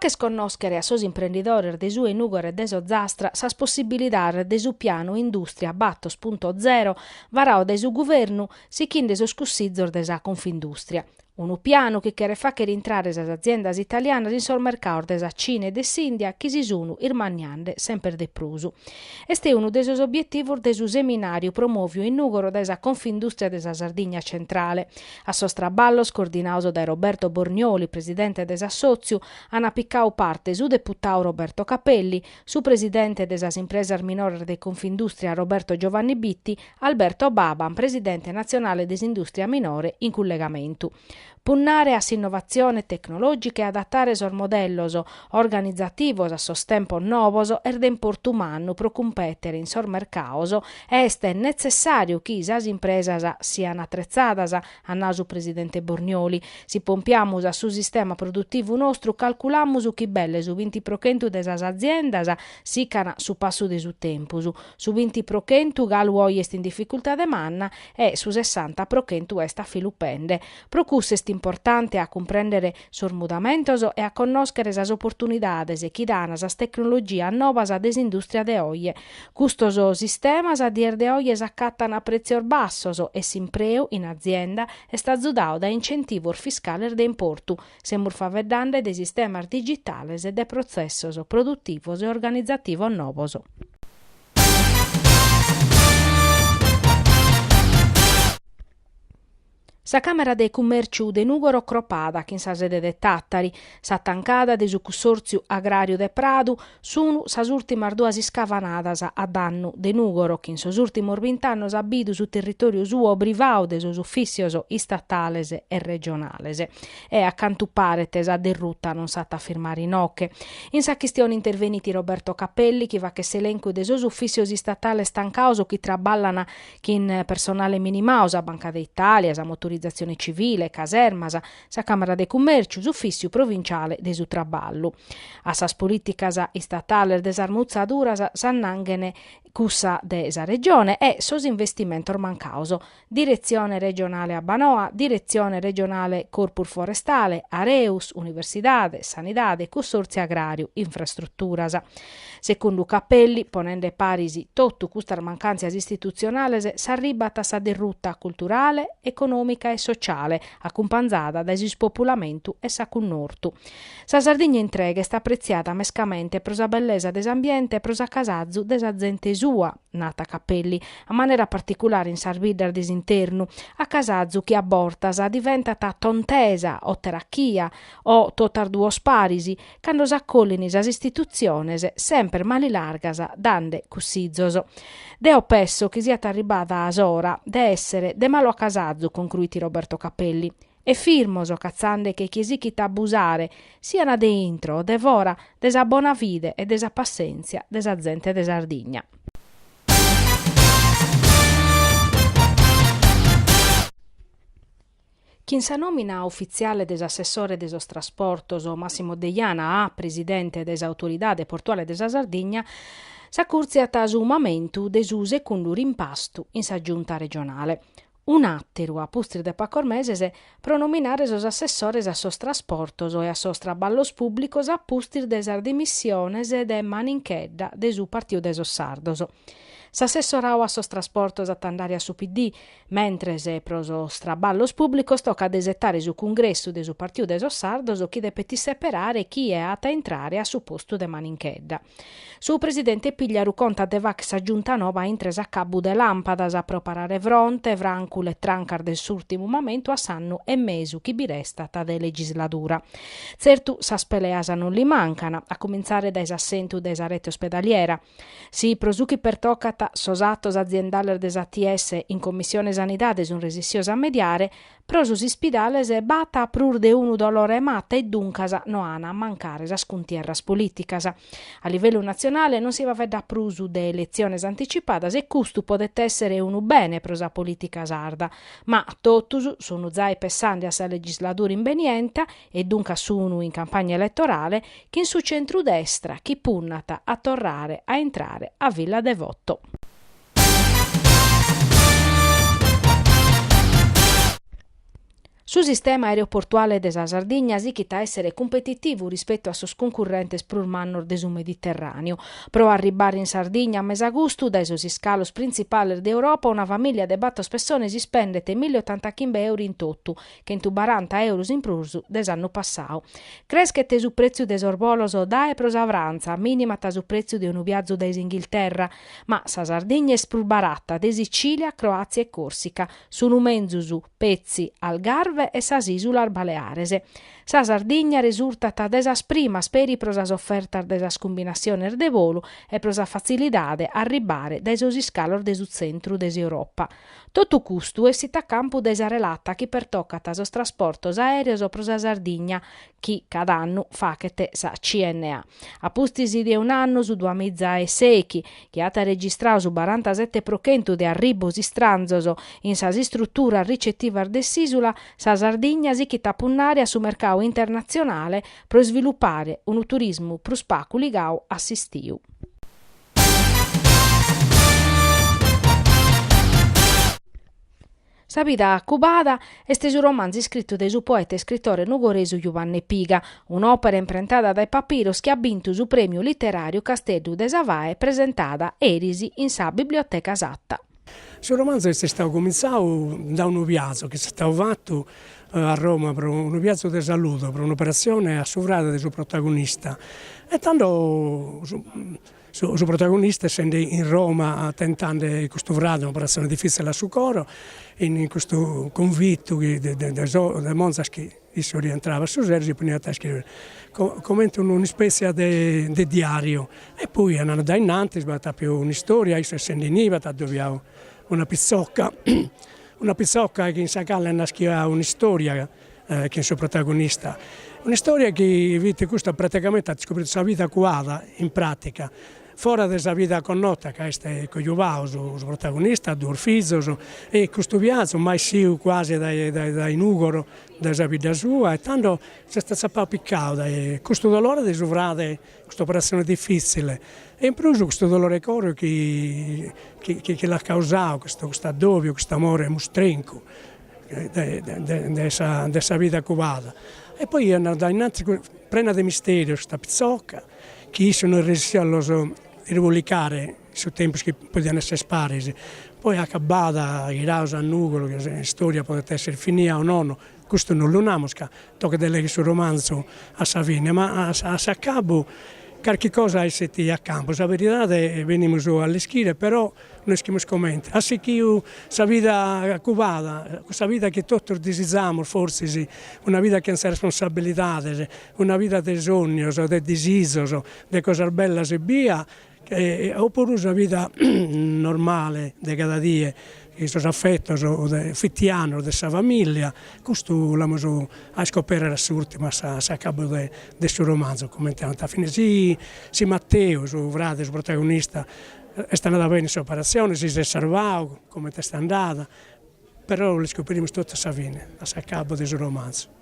fes conoscere a sos imprenditori de su Nugor e de so Zastra sas possibilidades de su piano Industria Battos.0 varao de su governu sichin de sos cussizzos de sa Confindustria. Unu piano chi chere fa che rientrare sas aziendas italianas in sul mercato de sa Cina e de s'India chi si sono irmaniande sempre de prusu. Este unu de sos obiettivos de su seminariu promoviu in Nugoro de sa Confindustria de sa Sardigna Centrale. A sos traballos coordinados da Roberto Borgnoli, presidente de s'Assoziu, han appiccau parte su deputau Roberto Capelli, su presidente de sas impresas minores de Confindustria Roberto Giovanni Bitti, Alberto Baban, presidente nazionale de s'Industria Minore in collegamento. Punnare a s'innovazione tecnologica e adattare sos modellos organizzativos a sos tempos novos er de importu mannu pro competere in sos mercaos est necessariu chi sas impresas siano attrezzadas, ha nasu presidente Borgnoli. Si pompiamus a su sistema produttivu nostru, calculamus chi belle su 20% de sas aziendas sicana su passu de su tempus, su 20% galu oi est in difficultade manna e su 60% est afilupende. Procus est importante a comprendere sos mudamentos e a connoscere sas opportunidades chi dan sas tecnologias novas de s'industria de oie. Custos sistemas a dier de oie s'accattan a prezios bassos e s'impreu in azienda est azudau da incentivos fiscales de importu, semur faveddande de sistemas digitales e de processos produttivos e organizzativos novos. Sa Camera de Cummerciu de Nugoro cropada in sa sede de Tattari, sa tancada de su Consorziu Agrariu de Pradu, sono sas ultimas duas iscavanadas a dannu de Nugoro, che in sos ultimos 20 annos abidu su territoriu suo brivau de sos uffizios istatales e regionales. E accanto paretes a derrutta non s'atta firmare in ocche. In sa chistione interveniti Roberto Capelli, chi va che s'elenco de sos uffizios istatales stancaus chi traballana chi in personale minimaus a Banca d'Italia, sa motorizzazione civile, casermas, sa Camera de Cummerciu, ufficio provinciale de su traballu. A sas politicas istatales de sarmuzzaduras s'annanghene cussa de sa regione e sos investimentos mancaus. Direzione regionale a Banoa, direzione regionale Corpus Forestale, Areus, Universidade, Sanidade, Consorzio Agrariu, Infrastrutturas. Secondo Capelli, ponende parisi tottu custas mancanzias istituzionales, s'arribat a sa derrutta culturale, economica e sociale, accumpanzada da spopolamento e sa connortu. Sa Sardigna intrega est appreziata mescamente pro sa bellesa des ambiente e pro sa casazzu de sa gente sua, nata Capelli, a manera particolare in sarbidda disinternu, a casazzu chi a bortas diventata tontesa o terachia o totarduos parisi, cando s'accollini sas istituziones sempre mali largas dande cussizzos. Deo pesso chi siat arribada a sora de essere de malo a casazzu, concluiti Roberto Capelli. E firmoso cazzande che chiesichi t'abusare siano de intro, de vora, de sa bona vide e de sa pazienza de sa gente de Sardigna. Chi sa nomina ufficiale des assessore des os trasportos o Massimo Deiana a presidente des autoridade portuale de sa Sardigna s'accurziat a su momentu de su secundu rimpastu in sa giunta regionale. Un atteru a pustri de pacor meses pro nominare sos assessores a sos trasportos e a sos traballos públicos a pustri de sas dimissiones e de maninchedda de su partiu de sos sardos. S'assessorau a sos trasportos at andare a su PD, mentre se pro sos traballos públicos tocca desettare su congressu de su partiu de sos sardos chi depeti separare chi è ata entrare a su postu de maninchedda. Su presidente pigliaru conta de vac sa giunta nova intres a cabu de lampadas a preparare fronte, vrancul e trancar del s'ultimu momento a s'annu e mesu chi birestata de legislatura. Certu sas peleas non li mancana, a cominciare dai assentu de sa rete ospedaliera. Si prosuchi per tocca sos attos aziendales des ATS in Commissione Sanidade sun resissios a mediare, pro sus ispidales bata prur de unu dolore matta e duncas no ana a mancare sas cuntierras politicas. A livello nazionale non si va vedda prusu de eleziones anticipadas e custu podet essere unu bene pro sa politica sarda, ma totus sono zai pessandi a sa legislatura invenienta e dunca sono in campagna elettorale chi in su centru-destra chi punnata a torrare a entrare a Villa Devoto. Su sistema aeroportuale de Sardegna si chita essere competitivo rispetto a sos concurrentes prurmannor de su Mediterraneo. Pro arribare in Sardegna a mesagustu, dai sos scalos principali d'Europa, una famiglia de battos persone si spendete 1.085 euro in tottu, che in 40 euro in prursu des'anno passau. Creschete su prezzo de sorboloso da e prosavranza, minima ta su prezzo di un viaggio da Inghilterra, ma sa Sardegna è sprurbaratta de Sicilia, Croazia e Corsica, su numenzu su Pezzi, Algarve e sas Isulas Balearese. Sa Sardegna risultata desas primas peri pro sas offertas de sas combinaciones de volu e pro sa facilidade a arribare dai sos scalor de su centru des Europa. Totu custu è sit a campo de sa relata chi pertoccat sos trasportos aereos pro sa Sardegna, chi cada annu facete sa CNA. A pustisi di un anno su 2006, chi ha registrato su 47% de arribos istranzoso in sas struttura ricettiva de s'isula, sa Sardegna si chita punnare su mercato internazionale per sviluppare un turismo più spaculu assistiu. Sa vita cubada è su romanzo scritto da su poeta e scrittore nugoresu Giovanni Piga, un'opera imprentata dai papiros che ha vinto su premio letterario Castello de Savae presentata erisi in sa biblioteca Satta. Il romanzo è stato cominciato da un viaggio che è stato fatto a Roma per un viaggio di saluto, per un'operazione assicurata del suo protagonista. E tanto il protagonista, essendo in Roma, tentando questo frate, un'operazione difficile a suo coro, in questo convitto di Monza che si rientrava su Sergio, poi a scrivere come una specie di diario. E poi andando da innanzi, è più una storia, essendo in Iva, dove una pizzocca che in Sacalla nasceva una storia che è il suo protagonista. Una storia che vede questa praticamente ha scoperto la vita quadra in pratica, fuori dalla vita connota che è con il protagonista, due figli, e questo viaggio mai siu quasi da inugoro della vita sua, e tanto c'è stato piccato, e questo dolore di sovrare questa operazione difficile, e in più questo dolore coro che l'ha causato, questo addobio, questo amore mostrenco della vita cubana. E poi da innanzi prena di misterio questa pizzocca, che sono riusciti a rivolicare su tempi che potevano essere sparisi. Poi accabata i rausi a nugolo, che la storia poteva essere finita o no, questo non lo namusca, tocca delegare sul romanzo a Savini, ma a cabo qualche cosa è stata a campo. La verità è che veniamo alle schiere, però non stiamo scommettere. A se chi la vita cubana, questa vita che tutti desideriamo, forse una vita che ha responsabilità, una vita di sogni, di desiderio, di cose belle e via, oppure una vita normale di cada giorno, che sono affetti fittiano della famiglia. Questo l'abbiamo a scoprire l'ultima a capo del suo romanzo. Alla fine sì Matteo, il suo frate, il protagonista, è andata bene in operazione, si è salvato, come è andata, però le scopriamo tutte a fine, a capo del suo romanzo.